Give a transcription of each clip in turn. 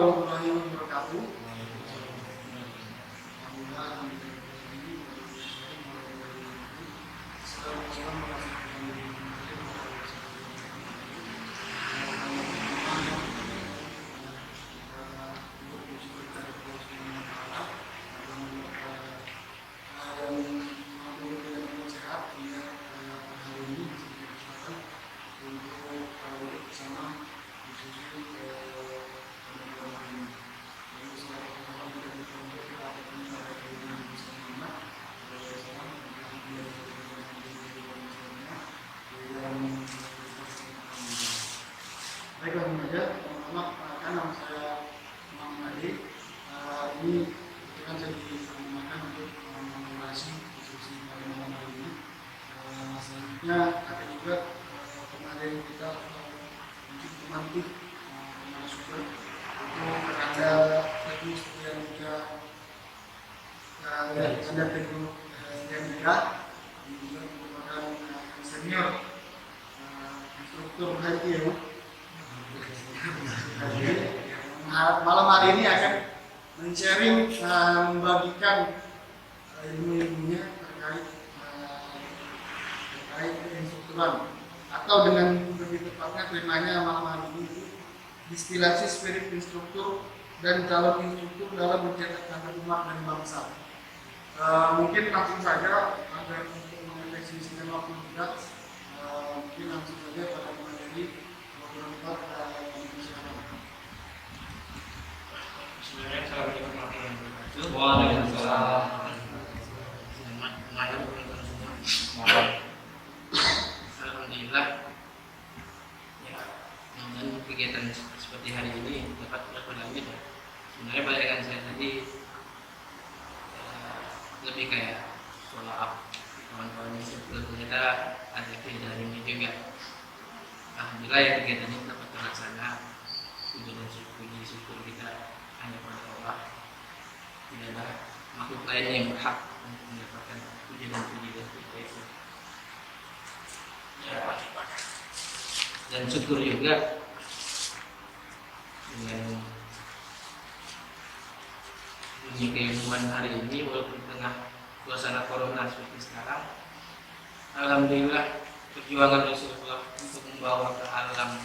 warahmatullahi wabarakatuh. Baiklah saja, pertama perkenalkan nama saya Muhammad Ali. Ini kebetulan saya digunakan untuk memulasi diskusi pada malam hari ini. Selanjutnya ada juga kemarin kita untuk memantik narasumber untuk ada teknis yang juga ada teknik yang juga merupakan senior instruktur HTU. Malam hari ini akan men-sharing, membagikan ilmu-ilmunya terkait instrukturan, atau dengan lebih tepatnya temanya malam hari ini distilasi spirit instruktur dan calon instruktur dalam mencetak tangga umat dan bangsa. Mungkin langsung saja agar untuk mengekspresikan waktu juga, mungkin langsung saja pada materi beberapa Assalamualaikum warahmatullahi wabarakatuh. Waalaikumsalam. Alhamdulillah. Ya, dengan kegiatan seperti hari ini dapat berlanjut. Sebenarnya bayangan saya tadi lebih kayak follow up kawan-kawan yang ternyata ada dari ini juga. Alhamdulillah ya kegiatan ini dapat terlaksana. Puji syukur kita hanya pada Allah, tidak ada makhluk lain yang berhak untuk mendapatkan puji dan kita itu. Ya, dan syukur juga dengan dunia keilmuan hari ini, walaupun di tengah suasana corona seperti sekarang, alhamdulillah perjuangan Rasulullah untuk membawa ke alam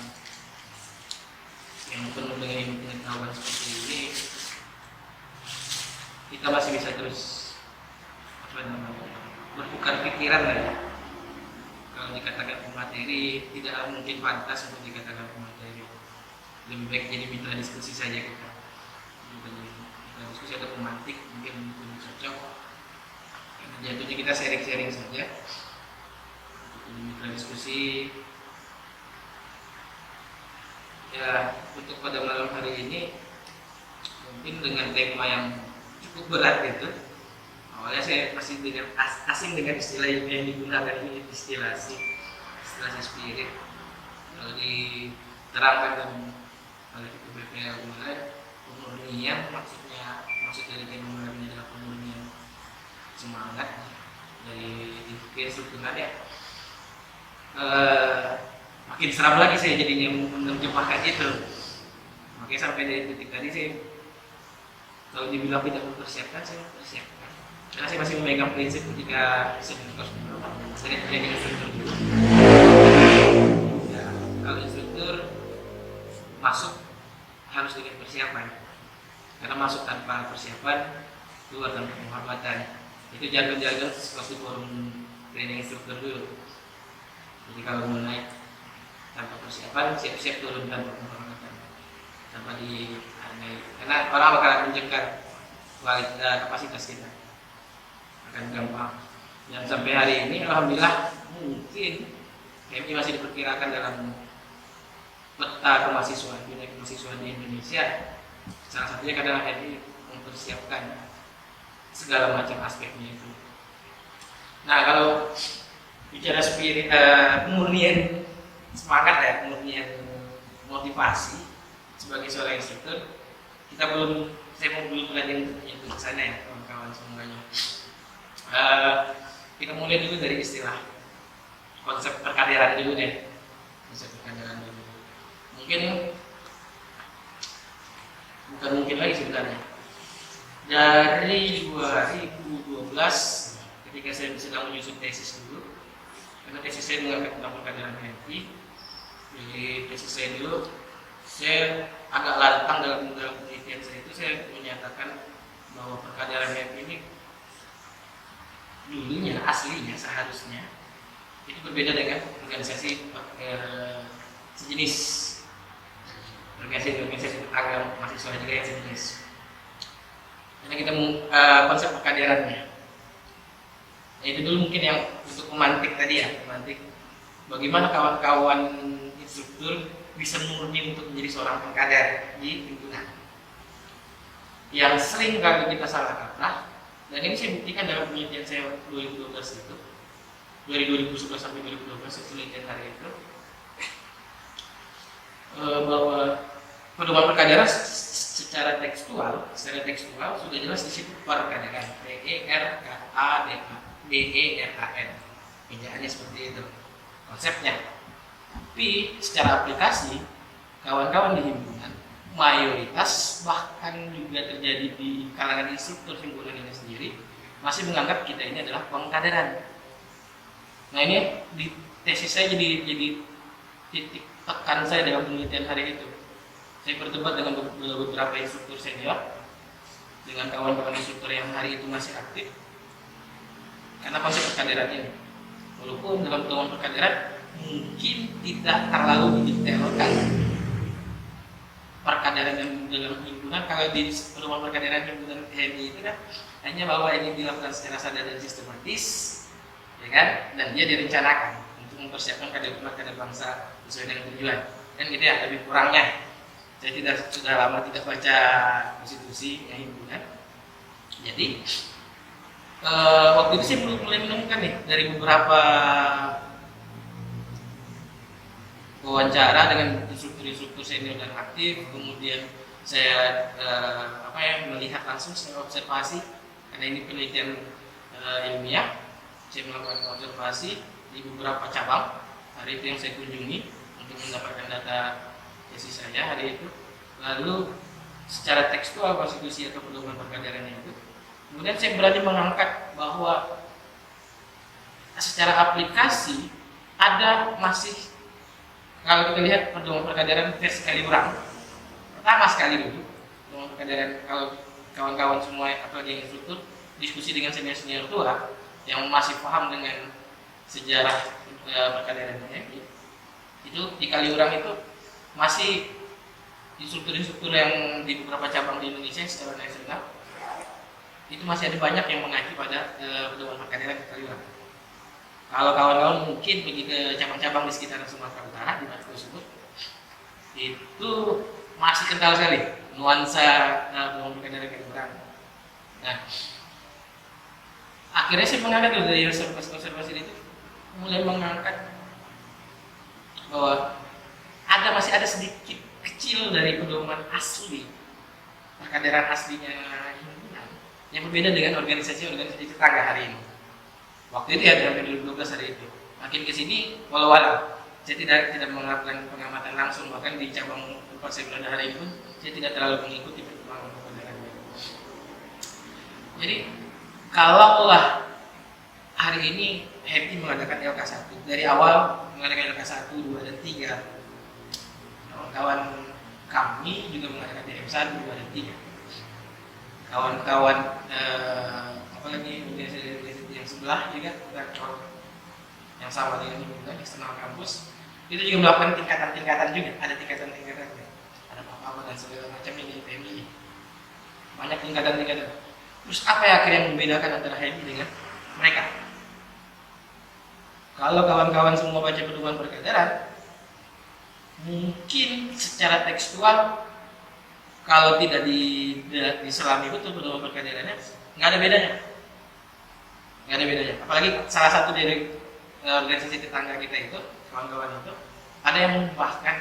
yang penuh dengan pengetahuan seperti ini, kita masih bisa terus bertukar pikiran lah ya. Kalau dikatakan pemateri, tidak mungkin pantas untuk dikatakan pemateri. Lebih baik jadi mitra diskusi saja kita. Mitra diskusi atau pemantik mungkin lebih cocok. Karena jatuhnya kita sharing-sharing saja. Untuk mitra diskusi. Ya, untuk pada malam hari ini mungkin dengan tema yang cukup berat gitu. Awalnya saya masih asing dengan istilah yang digunakan ini, distilasi spirit. Kalau diterangkan oleh BPL kemarin, pemurnian maksud dari kemurnian adalah pemurnian semangat dari kestrukturan ya. Makin seram lagi saya jadinya menerjemahkan itu. Makanya sampai dari detik tadi saya, kalau dibilang tidak mempersiapkan, saya mempersiapkan. Karena saya masih memegang prinsip ketika saya jadi instruktur. Ya, kalau instruktur masuk harus dengan persiapan. Karena masuk tanpa persiapan, keluar tanpa penghormatan. Itu jargon-jargon seperti forum training instruktur dulu. Jadi kalau mau naik tanpa persiapan, siap-siap turun tanpa penghormatan, tanpa dihargai. Karena orang bakalan menjengkel kapasitas kita, akan gampang. Dan sampai hari ini, alhamdulillah mungkin MI masih diperkirakan dalam peta kemahasiswaan, dunia kemahasiswaan di Indonesia. Salah satunya karena MI mempersiapkan segala macam aspeknya itu. Nah, kalau bicara spirit pemurnian semangat ya, pemurnian motivasi sebagai seorang instruktur, saya mau belum belajar yang ke sana ya kawan-kawan semuanya. Kita mulai dulu dari istilah konsep perkaderan dulu deh. Konsep perkaderan dulu. Mungkin bukan mungkin lagi sebenarnya. Dari 2012 ketika saya sedang menyusun tesis dulu, karena tesis saya mengangkat tentang perkaderan HMI. Di tesis saya dulu saya agak lantang dalam penelitian saya itu, saya menyatakan bahwa perkaderan HMI ini dulunya aslinya seharusnya itu berbeda dengan organisasi sejenis, organisasi tetangga mahasiswa juga yang sejenis. Karena kita konsep perkaderannya, itu dulu mungkin yang untuk memantik tadi ya, memantik bagaimana kawan-kawan instruktur bisa murni untuk menjadi seorang pengkader di himpunan. Yang sering kali kita salah kaprah, dan ini saya buktikan dalam penelitian saya 2012 itu, dari 2011 sampai 2012 penelitian hari itu, bahwa pedoman perkaderan secara tekstual sudah jelas di situ perkaderan, PERKADERAN, ejaannya seperti itu konsepnya. Tapi secara aplikasi, kawan-kawan di himpunan mayoritas bahkan juga terjadi di kalangan instruktur himpunan ini sendiri masih menganggap kita ini adalah pengkaderan. Nah ini di tesis saya jadi titik tekan saya dalam penelitian hari itu. Saya berdebat dengan beberapa instruktur senior, dengan kawan-kawan instruktur yang hari itu masih aktif, karena konsep perkaderan ini, walaupun dalam pedoman perkaderan mungkin tidak terlalu didetailkan perkaderan yang dalam himpunan. Kalau di pedoman perkaderan himpunan HMI itu kan hanya bahwa ini dilakukan secara sadar dan sistematis, ya kan, dan dia direncanakan untuk mempersiapkan kader bangsa sesuai dengan tujuan. Dan itu ya lebih kurangnya. Saya sudah lama tidak baca konstitusi himpunan. Jadi waktu itu saya mulai menemukan nih dari beberapa wawancara dengan instruktur senior dan aktif, kemudian saya melihat langsung, saya observasi, karena ini penelitian ilmiah, saya melakukan observasi di beberapa cabang hari itu yang saya kunjungi untuk mendapatkan data tesis saya hari itu. Lalu secara tekstual konstitusi atau pedoman perkaderannya itu, kemudian saya berani mengangkat bahwa secara aplikasi ada masih, kalau kita lihat pedoman perkaderan versi Kaliurang, pertama sekali dulu pedoman perkaderan, kalau kawan-kawan semua atau yang instruktur diskusi dengan senior-senior tua yang masih paham dengan sejarah perkaderannya, itu di Kaliurang itu masih instruktur-instruktur yang di beberapa cabang di Indonesia secara nasional itu masih ada banyak yang mengacu pada pedoman perkaderan di Kaliurang. Kalau kawan-kawan mungkin pergi ke cabang-cabang di sekitar Sumatera Utara di Batu tersebut, itu masih kental sekali nuansa pedoman perkaderan Kaliurang. Nah, akhirnya saya mengangkat dari observasi itu, mulai mengangkat bahwa masih ada sedikit kecil dari pedoman asli perkaderan aslinya himpunan yang berbeda dengan organisasi-organisasi tetangga hari ini. Waktu itu ya dalam 2012 hari itu. Makin kesini walau-walau saya tidak melakukan pengamatan langsung, bahkan di cabang tempat saya berada hari ini pun saya tidak terlalu mengikuti perkembangan perkaderan. Jadi kalaulah hari ini HMI mengadakan LK1, dari awal mengadakan LK1, 2, dan 3, kawan-kawan kami juga mengadakan DM1, 2, dan 3. Kawan-kawan apalagi organisasi yang sebelah juga, yang sama dengan himpunan eksternal kampus, itu juga melakukan tingkatan-tingkatan juga, ada tingkatan-tingkatannya, ada apa-apa dan segala macamnya di HMI. Banyak tingkatan-tingkatan. Terus apa yang akhirnya membedakan antara HMI dengan mereka? Kalau kawan-kawan semua baca pedoman perkaderan, mungkin secara tekstual kalau tidak diselami betul pedoman perkaderannya, nggak ada bedanya. Apalagi salah satu dari organisasi tetangga kita itu, kawan-kawan itu, ada yang bahkan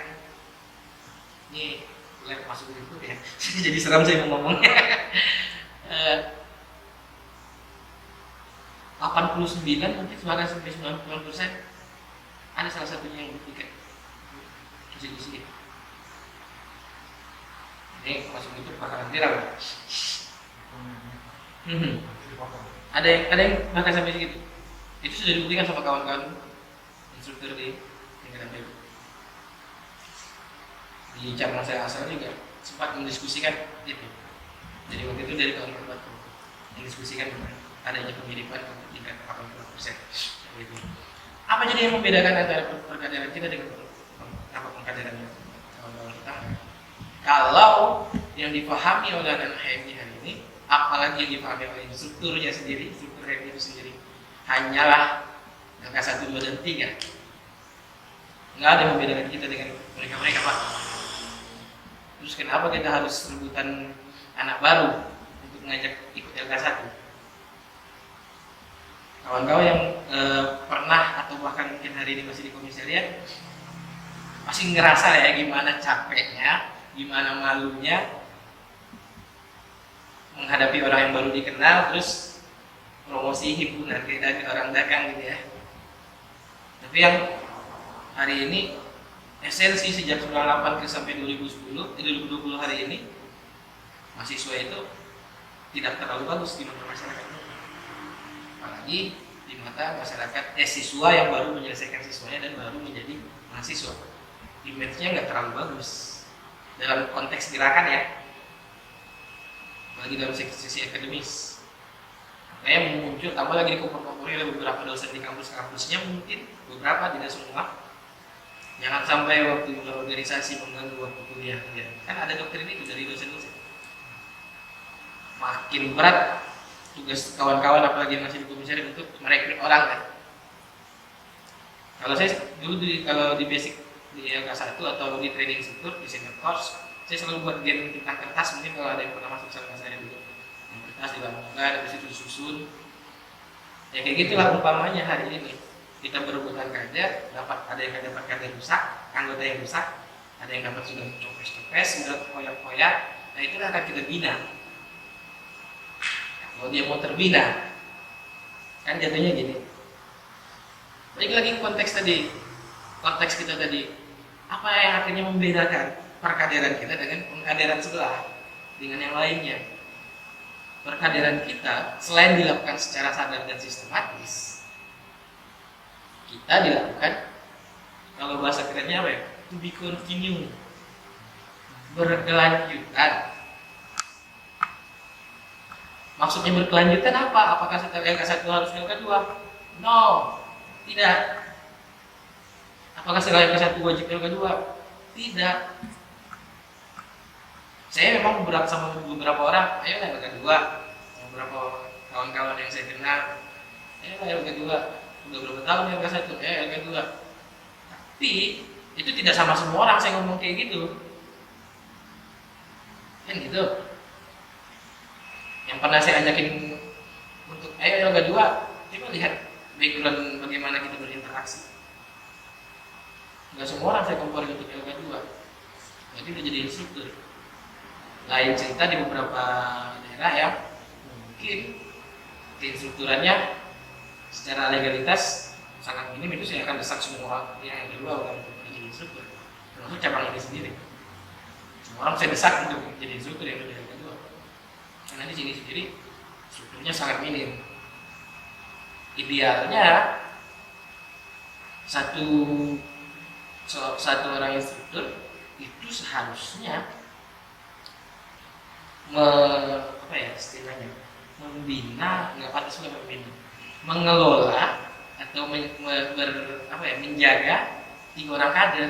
ini boleh masuk itu ya, jadi seram saya mau ngomongnya. 89 mungkin bahkan sampai 90% ada salah satunya yang bertiket konstitusi. Ini masuk itu bakalan viral. Ada yang bahkan sampai segitu. Itu sudah dibuktikan sama kawan-kawan instruktur di tingkatan PU. Di cabang saya asal juga sempat mendiskusikan itu. Jadi waktu itu dari kawan-kawan mendiskusikan adanya pemiripan ke tingkat 80%. Gitu. Apa jadi yang membedakan antara perkaderan kita dengan pengkaderan kawan-kawan kita? Kalau yang dipahami oleh anak HMI hari ini, apalagi yang dipahami oleh instrukturnya sendiri, instruktur HMI itu sendiri, hanyalah angka 1, 2, dan 3. Nggak ada yang membedakan kita dengan mereka-mereka, Pak. Terus kenapa kita harus rebutan anak baru untuk mengajak ikut LK1? Kawan-kawan yang pernah atau bahkan mungkin hari ini masih di komisariat masih ngerasa ya gimana capeknya, gimana malunya menghadapi orang yang baru dikenal, terus promosi himpunan kayak orang dagang gitu ya. Tapi yang hari ini esensi sejak 98 ke sampai 2020 hari ini mahasiswa itu tidak terlalu bagus di mata masyarakat, apalagi di mata masyarakat siswa yang baru menyelesaikan siswanya dan baru menjadi mahasiswa. Image-nya nggak terlalu bagus dalam konteks gerakan ya, bagi dalam sisi akademis. Makanya muncul tambah lagi dikompor-kompori oleh beberapa dosen di kampus-kampusnya, mungkin beberapa, tidak semua. Jangan sampai waktu organisasi mengganggu waktu kuliah ya. Kan ada doktrin itu dari dosen-dosen. Makin berat tugas kawan-kawan apalagi masih di komisariat untuk merekrut orang kan. Kalau saya dulu kalau di basic di LK1 atau di training instruktur di senior course, saya selalu buat game tentang kertas. Mungkin kalau ada yang pernah masuk sama saya dulu, yang kertas dilambungkan, habis itu disusun. Ya kayak gitulah umpamanya hari ini kita berebutan kader, ada yang dapat kader rusak, anggota yang rusak, ada yang dapat sudah copes-copes, sudah koyak-koyak. Nah itulah akan kita bina. Kalau dia mau terbina, kan jatuhnya gini. Balik lagi ke konteks kita tadi, apa yang akhirnya membedakan perkaderan kita dengan pengkaderan sebelah, dengan yang lainnya? Perkaderan kita selain dilakukan secara sadar dan sistematis, kita dilakukan, kalau bahasa kerennya apa ya? To be continue, berkelanjutan. Maksudnya berkelanjutan apa? Apakah setelah LK1 harus LK2? No, tidak. Apakah setelah LK1 wajib LK2? Tidak. Saya memang berat sama beberapa orang, ayo LK2. Beberapa kawan-kawan yang saya kenal, ayo LK2. Udah berapa tahun LK1? LK2. Tapi itu tidak sama semua orang saya ngomong kayak gitu. Kan gitu. Yang pernah saya ajakin untuk ayo LK2, coba lihat background bagaimana kita berinteraksi. Enggak semua orang saya komporin untuk LK2. Jadi udah jadi instruktur. Lain cerita di beberapa daerah yang mungkin keinstrukturannya secara legalitas sangat minim, itu saya akan desak semua orang yang kedua orang untuk menjadi instruktur, termasuk cabang ini sendiri. Semua orang saya desak untuk menjadi instruktur yang kedua. Karena di sini sendiri strukturnya sangat minim. Idealnya satu orang instruktur itu seharusnya membina, mengelola atau menjaga 3 orang kader.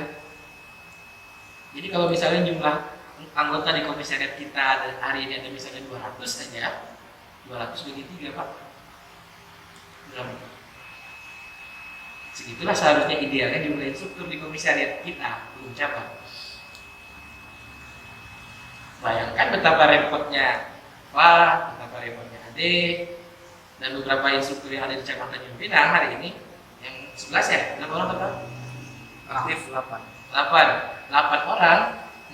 Jadi kalau misalnya jumlah anggota di komisariat kita hari ini ada misalnya 200 saja, 200 bagi 3 Pak, berapa? Segitulah seharusnya idealnya jumlah instruktur di komisariat kita, belum capai. Bayangkan betapa repotnya Pak, betapa repotnya Ade, dan beberapa instruktur yang ada di cabang Tanjung Pinang hari ini, yang 11 ya, berapa orang total? Aktif 8 orang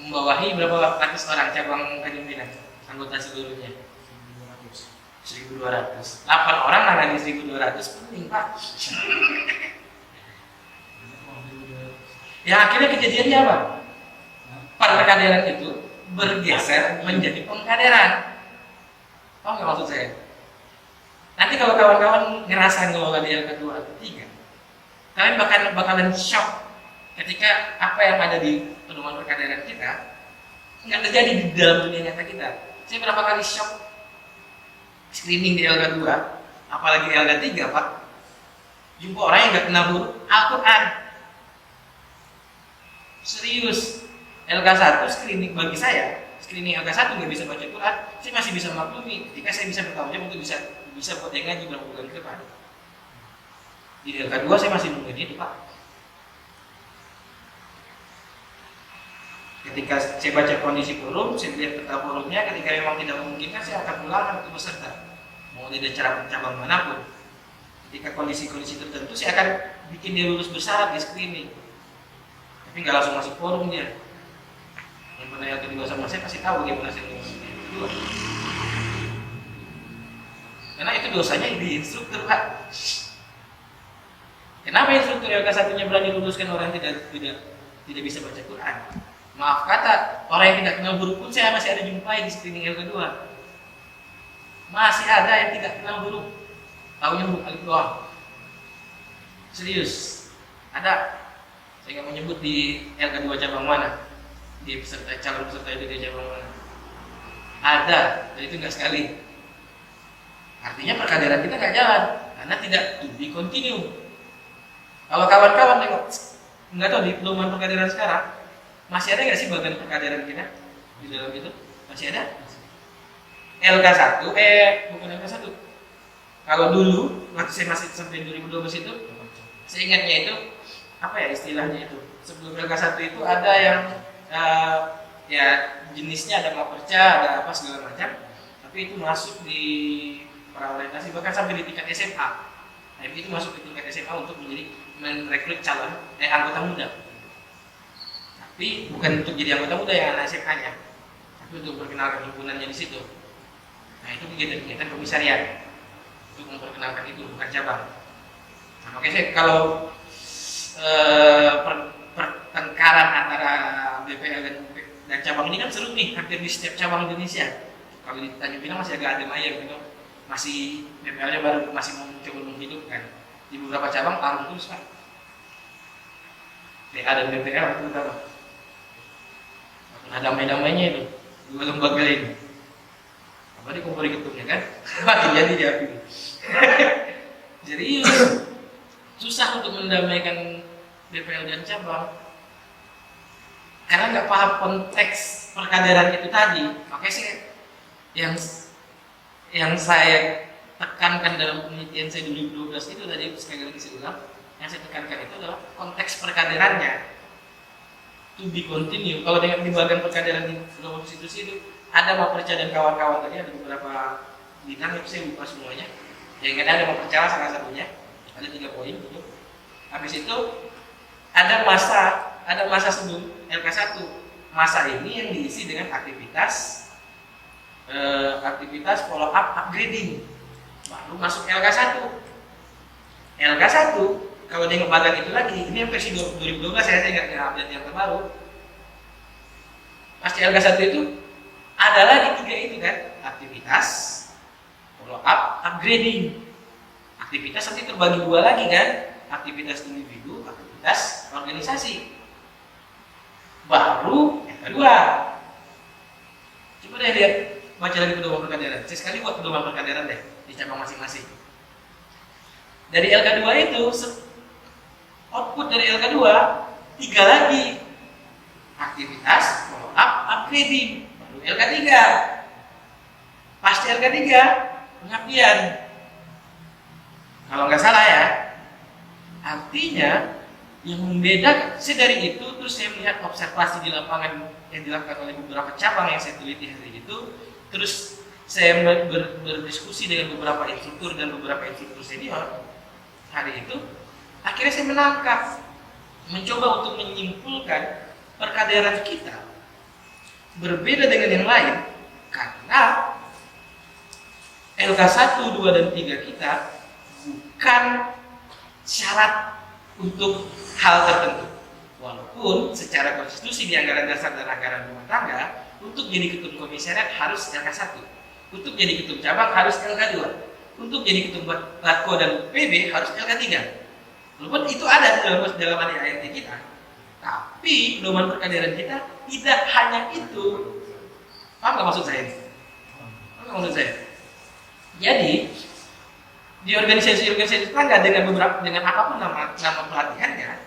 membawahi berapa ratus orang cabang Tanjung Pinang, anggota seluruhnya 1.200. 8 orang nangani 1.200, penting Pak. Ya akhirnya kejadiannya apa? Perkaderan itu bergeser menjadi pengkaderan. Paham nggak maksud saya? Nanti kalau kawan-kawan ngerasain ngelola di LK2 atau 3, kalian bakalan shock ketika apa yang ada di pedoman perkaderan kita nggak terjadi di dalam dunia nyata kita. Saya berapa kali shock screening di LK2, apalagi di LK3, Pak. Jumpa orang yang nggak kenal huruf Al-Quran. Serius. LK1 screening bagi saya, screening LK1 nggak bisa baca Quran, saya masih bisa maklumi ketika saya bisa bertanggung jawab untuk bisa buat yang ngaji beberapa bulan ke depan. Di LK2 saya masih nungguin itu, Pak. Ketika saya baca kondisi forum, saya lihat peta forumnya, ketika memang tidak memungkinkan, saya akan pulangkan ke peserta. Mau di acara cabang manapun. Ketika kondisi-kondisi tertentu, saya akan bikin dia lulus bersyarat di screening. Tapi nggak langsung masuk forum dia. Yang pernah yang kedua sama saya pasti tahu bagaimana saya lulus yang kedua. Karena itu dosanya di instruktur, Pak. Kenapa instruktur LK1-nya berani luluskan orang yang tidak bisa baca Quran? Maaf kata, orang yang tidak kenal huruf pun saya masih ada jumpai di screening LK2. Masih ada yang tidak kenal huruf, taunya huruf alif doang. Serius, ada. Saya nggak menyebut di LK2 cabang mana, di calon peserta itu di cabang mana. Ada, dan itu nggak sekali. Artinya perkaderan kita nggak jalan, karena tidak to be continue. Kalau kawan-kawan tengok, nggak tahu di pedoman perkaderan sekarang, masih ada nggak sih bagian perkaderan kita di dalam itu? Masih ada? LK1, bukan LK1. Kalau dulu, waktu saya masih sampai 2012 itu, saya ingatnya itu, apa ya istilahnya itu? Sebelum LK1 itu ada yang, ya jenisnya ada maperca, ada apa segala macam, tapi itu masuk di praorientasi, bahkan sampai di tingkat SMA. Nah, itu masuk di tingkat SMA untuk merekrut calon anggota muda. Tapi bukan untuk jadi anggota muda yang anak SMA-nya, tapi untuk memperkenalkan himpunannya di situ. Nah, itu kegiatan-kegiatan komisariat untuk memperkenalkan itu, bukan cabang. Nah, makanya saya kalau pertengkaran antara BPL dan cabang ini kan seru nih, hampir di setiap cabang Indonesia. Kalau di Tanjung Pinang masih agak adem ayem gitu, masih BPL-nya baru masih mau mencoba menghidupkan. Di beberapa cabang tarung terus, Pak. BA dan BPL terutama. Nah, damai-damainya itu dua lembaga ini. Apa di kompori ketumnya kan? Makin jadi dia pilih. Jadi susah untuk mendamaikan BPL dan cabang karena nggak paham konteks perkaderan itu tadi. Makanya sih yang saya tekankan dalam penelitian saya 2012 itu tadi, sekali lagi saya ulang, yang saya tekankan itu adalah konteks perkaderannya. To be continue. Kalau dengan di bagian perkaderan di konstitusi itu ada Maperca dan kawan-kawan tadi, ada beberapa bidang itu saya lupa semuanya. Yang ada Maperca salah satunya, ada 3 poin gitu. Habis itu ada masa sebelum LK1. Masa ini yang diisi dengan aktivitas follow up upgrading. Baru masuk LK1. LK1 kalau dia ngebagian itu lagi, ini yang versi 2012 saya nggak update yang terbaru. Pasti LK1 itu ada lagi 3 itu kan, aktivitas, follow up, upgrading. Aktivitas nanti terbagi 2 lagi kan, aktivitas individu, aktivitas organisasi. Baru yang kedua. Coba deh lihat, baca lagi pedoman perkaderan. Saya sekali buat pedoman perkaderan deh di cabang masing-masing. Dari LK2 itu output dari LK2 3 lagi, aktivitas, follow up, upgrading. Baru LK3, pasti LK3 pengabdian. Kalau nggak salah ya. Artinya yang membedakan, saya dari itu terus saya melihat observasi di lapangan yang dilakukan oleh beberapa cabang yang saya teliti hari itu, terus saya berdiskusi dengan beberapa instruktur dan beberapa instruktur senior hari itu. Akhirnya saya mencoba untuk menyimpulkan perkaderan kita berbeda dengan yang lain karena LK1, 2, dan 3 kita bukan syarat untuk hal tertentu. Walaupun secara konstitusi di anggaran dasar dan anggaran rumah tangga untuk jadi ketum komisariat harus LK1, untuk jadi ketum cabang harus LK2, untuk jadi ketum Batko dan PB harus LK3. Walaupun itu ada dalam ADART kita, tapi pedoman perkaderan kita tidak hanya itu. Paham nggak maksud saya? Paham nggak maksud saya? Jadi di organisasi tetangga dengan apapun nama pelatihannya,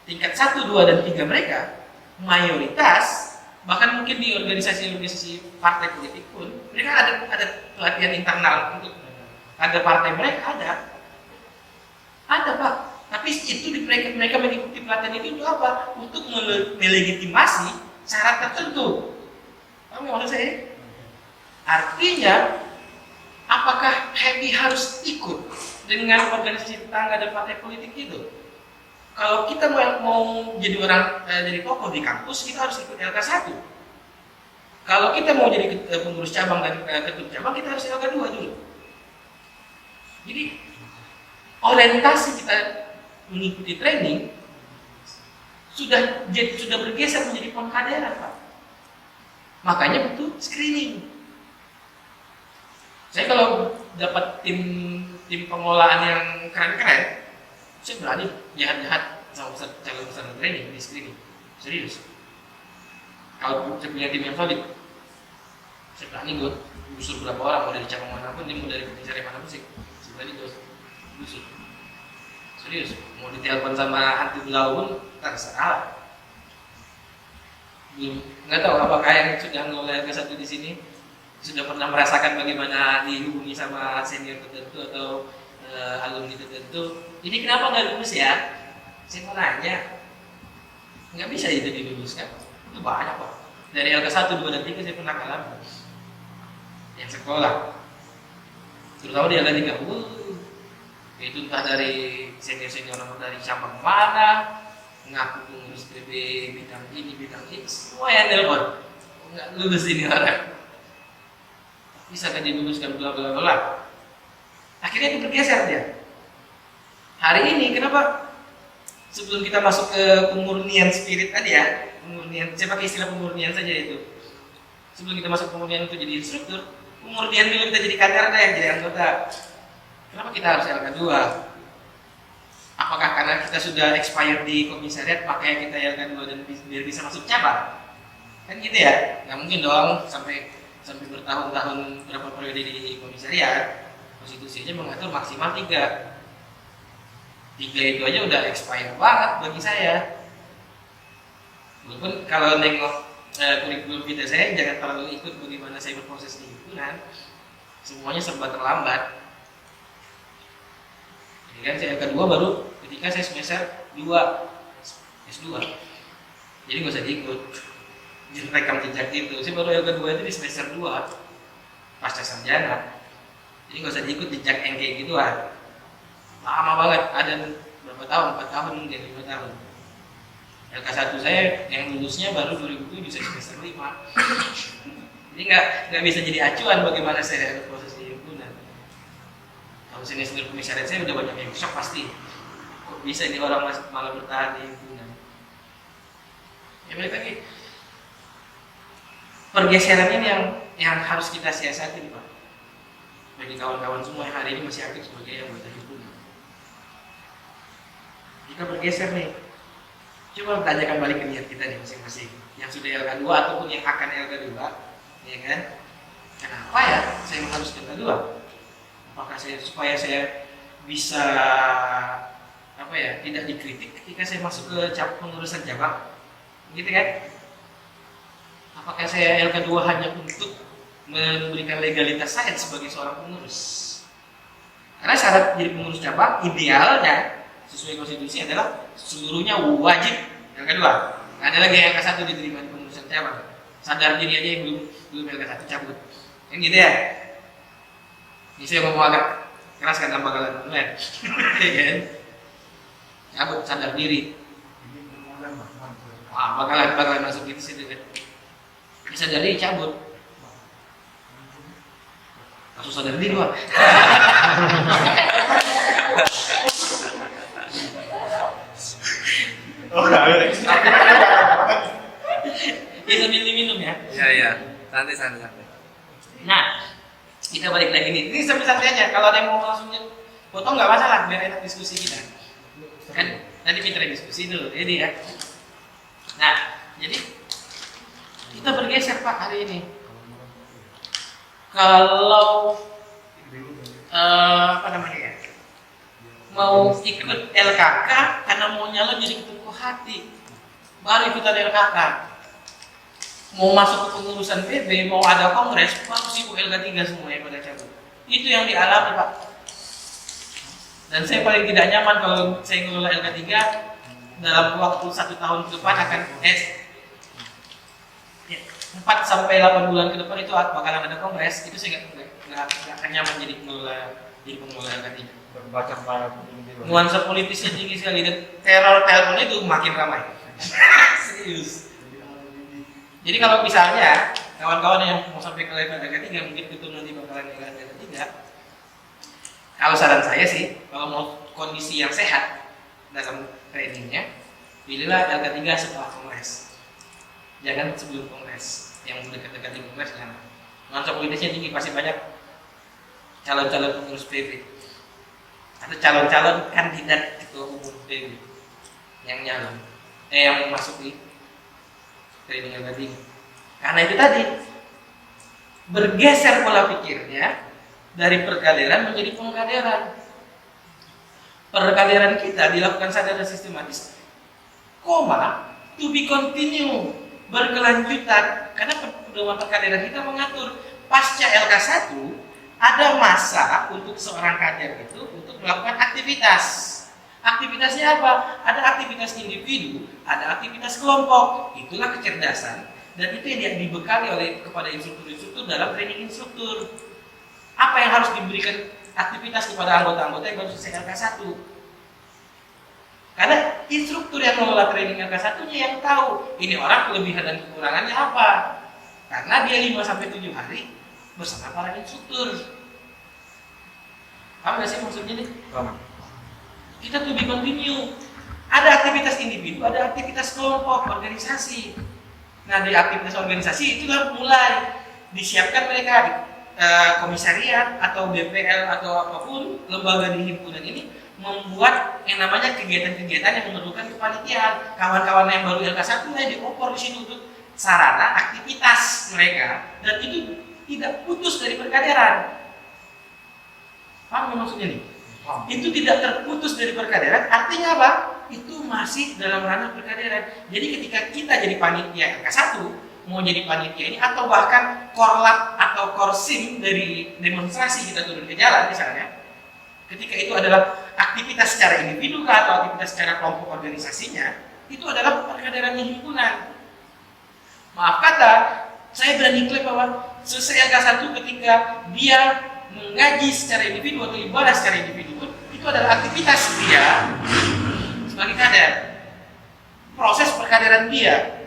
tingkat 1, 2, dan 3 mereka mayoritas, bahkan mungkin di organisasi partai politik pun mereka ada pelatihan internal untuk ada partai mereka ada Pak. Tapi itu mereka mengikuti pelatihan itu untuk apa? Untuk melegitimasi syarat tertentu. Kamu maksud saya? Artinya, apakah Happy harus ikut dengan organisasi tetangga dan partai politik itu? Kalau kita mau jadi jadi tokoh di kampus, kita harus ikut LK1. Kalau kita mau jadi pengurus cabang dan ketum cabang, kita harus LK2 dulu. Jadi orientasi kita mengikuti training sudah bergeser menjadi pengkaderan, Pak. Makanya butuh screening. Saya kalau dapat tim pengolahan yang keren-keren, saya berani jahat-jahat sama calon peserta training di screening. Serius. Kalau saya punya tim yang solid, saya berani gue gusur berapa orang, mau dari cabang manapun, dia mau dari komisaris manapun sih. Berani gue gusur. Serius, mau ditelepon sama hantu belau pun terserah. Nggak tahu apakah yang sudah ngelola LK1 di sini sudah pernah merasakan bagaimana dihubungi sama senior tertentu atau alumni tertentu. Ini kenapa nggak lulus ya? Saya mau nanya, nggak bisa itu diluluskan? Itu banyak Pak. Dari LK1, 2, dan 3 saya pernah alami. Yang sekolah, terutama di LK3, itu entah dari senior nomor dari cabang mana, ngaku pengurus PB bidang ini, semua yang nelpon, nggak lulus ini orang. Bisa kan diluluskan bla bla bla. Akhirnya itu bergeser dia. Hari ini kenapa? Sebelum kita masuk ke pemurnian spirit tadi ya, pemurnian, saya pakai istilah pemurnian saja itu. Sebelum kita masuk pemurnian untuk jadi instruktur, pemurnian dulu kita jadi kader yang jadi anggota. Kenapa kita harus LK2? Apakah karena kita sudah expired di komisariat, makanya kita LK2 dan biar bisa masuk cabang? Kan gitu ya? Nggak mungkin dong sampai bertahun-tahun berapa periode di komisariat. Konstitusinya mengatur maksimal 3 itu aja udah expired banget bagi saya. Walaupun kalau nengok kurikulum kita saya jangan terlalu ikut bagaimana saya berproses di himpunan, semuanya serba terlambat. Jadi kan saya LK2 baru ketika saya semester 2 S2. Jadi nggak usah diikut rekam jejak itu. Saya baru LK2 itu di semester 2 pasca sarjana. Jadi nggak usah diikut jejak yang kayak gituan. Lama banget, ada berapa tahun, 4 tahun mungkin, 5 tahun. LK1 saya yang lulusnya baru 2007, saya semester 5. Jadi nggak bisa jadi acuan bagaimana saya proses di himpunan. Kalau senior komisariat saya udah banyak yang shock pasti. Kok bisa ini orang malah bertahan di himpunan? Ya balik lagi. Pergeseran ini yang harus kita siasati, Pak. Bagi kawan-kawan semua yang hari ini masih aktif sebagai anggota himpunan. Kita bergeser nih. Coba tanyakan balik ke niat kita nih masing-masing. Yang sudah LK2 ataupun yang akan LK2, ya kan? Kenapa ya saya harus LK2? Apakah supaya saya bisa tidak dikritik ketika saya masuk ke pengurusan cabang? Gitu kan? Apakah saya LK2 hanya untuk memberikan legalitas saya sebagai seorang pengurus? Karena syarat jadi pengurus cabang idealnya sesuai konstitusi adalah seluruhnya wajib LK2. Nggak ada lagi yang LK1 diterima di pengurusan cabang. Sadar diri aja yang belum LK1 cabut. Kan gitu ya? Ini saya ngomong agak keras kan tanpa kalian online. Kan? Cabut sadar diri. Wah, bakalan masuk gitu sih kan. Bisa jadi cabut. Kasus sadar diri Pak. Ini sambil diminum ya. Iya. Santai. Nah, kita balik lagi nih. Ini sambil santai aja. Kalau ada yang mau langsung potong nggak masalah, biar enak diskusi kita. Kan nanti mitra diskusi dulu, jadi ya. Nah, jadi kita bergeser Pak hari ini. Kalau apa namanya ya? Mau ikut LKK karena mau nyalon jadi ketua hati, baru ikutan LKK. Mau masuk ke pengurusan PB, mau ada kongres, baru sibuk LK3 semua yang pada cabut. Itu yang dialami Pak. Dan saya paling tidak nyaman kalau saya ngelola LK3 dalam waktu 1 tahun ke depan akan 4 sampai 8 bulan ke depan itu bakalan ada kongres. Itu saya nggak akan nyaman jadi pengelola LK3. Baca para Nuansa politisnya tinggi sekali dan teror telepon itu makin ramai. Serius. Jadi kalau misalnya kawan-kawan yang mau sampai ke level LK3 mungkin itu nanti bakalan LK3. Kalau saran saya sih, kalau mau kondisi yang sehat dalam trainingnya, pilihlah LK3 setelah kongres. Jangan sebelum kongres. Yang dekat-dekat di kongres jangan. Nuansa politisnya tinggi, pasti banyak calon-calon pengurus PB atau calon-calon kandidat ketua umum PB yang nyalon, yang masuk di training LK3. Karena itu tadi bergeser pola pikirnya dari perkaderan menjadi pengkaderan. Perkaderan kita dilakukan secara sistematis, to be continue, berkelanjutan. Karena pedoman perkaderan kita mengatur pasca LK1 ada masa untuk seorang kader itu untuk melakukan aktivitas. Aktivitasnya apa? Ada aktivitas individu, ada aktivitas kelompok. Itulah kecerdasan dan itu yang dibekali oleh kepada instruktur-instruktur dalam training instruktur. Apa yang harus diberikan aktivitas kepada anggota-anggota yang baru selesai LK1? Karena instruktur yang mengelola training LK1-nya yang tahu ini orang kelebihan dan kekurangannya apa. Karena dia 5-7 hari bersama para instruktur. Paham gak sih maksudnya nih? Paham. Kita to be continue. Ada aktivitas individu, ada aktivitas kelompok, organisasi. Nah, dari aktivitas organisasi itulah mulai disiapkan mereka komisariat atau BPL atau apapun lembaga di himpunan ini membuat yang namanya kegiatan-kegiatan yang memerlukan kepanitiaan. Kawan-kawan yang baru LK1 diopor di situ untuk sarana aktivitas mereka dan itu tidak putus dari perkaderan. Paham maksudnya nih? Itu tidak terputus dari perkaderan, artinya apa? Itu masih dalam ranah perkaderan. Jadi ketika kita jadi panitia LK1, mau jadi panitia ini atau bahkan korlap atau korsim dari demonstrasi kita turun ke jalan misalnya, ketika itu adalah aktivitas secara individu atau aktivitas secara kelompok organisasinya, itu adalah perkaderannya himpunan. Maaf kata, saya berani klaim bahwa selesai LK1 ketika dia mengaji secara individu atau ibadah secara individu itu adalah aktivitas dia sebagai kader, proses perkaderan dia.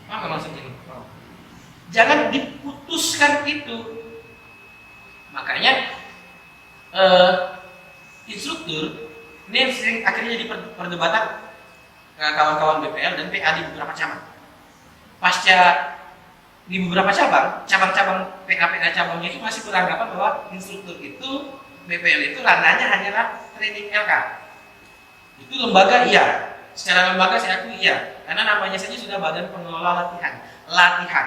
Apa maksudnya ini? Jangan diputuskan itu. Makanya instruktur ini yang sering akhirnya jadi perdebatan kawan-kawan BPL dan PA di beberapa cabang. Pasca di beberapa cabang-cabang PA cabangnya itu masih beranggapan bahwa instruktur itu BPL itu ranahnya hanyalah training LK. Itu lembaga iya, secara lembaga saya akui iya, karena namanya saja sudah Badan Pengelola Latihan.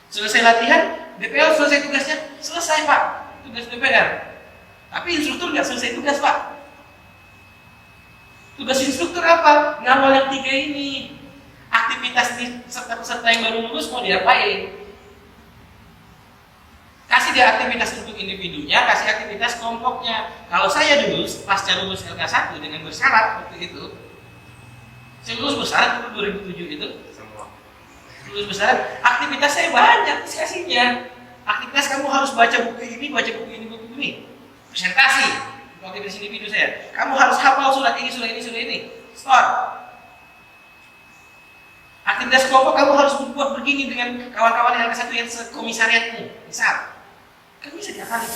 Selesai latihan, BPL selesai tugasnya, selesai Pak, tugas BPL. Tapi instruktur nggak selesai tugas Pak. Tugas instruktur apa? Ngawal yang 3 ini. Aktivitas peserta yang baru lulus mau diapain? Kasih dia aktivitas untuk individunya, kasih aktivitas kelompoknya. Kalau saya dulu pasca lulus LK1 dengan bersyarat waktu itu, saya lulus bersyarat itu 2007 itu. Lulus bersyarat, aktivitas saya banyak kasihnya. Aktivitas kamu harus baca buku ini, baca buku ini, buku ini. Presentasi, aktivitas individu saya. Kamu harus hafal surat ini, surat ini, surat ini. Start. Aktivitas kelompok kamu harus berbuat begini dengan kawan-kawan yang LK1 yang sekomisariatmu. Misal, kan bisa diakali.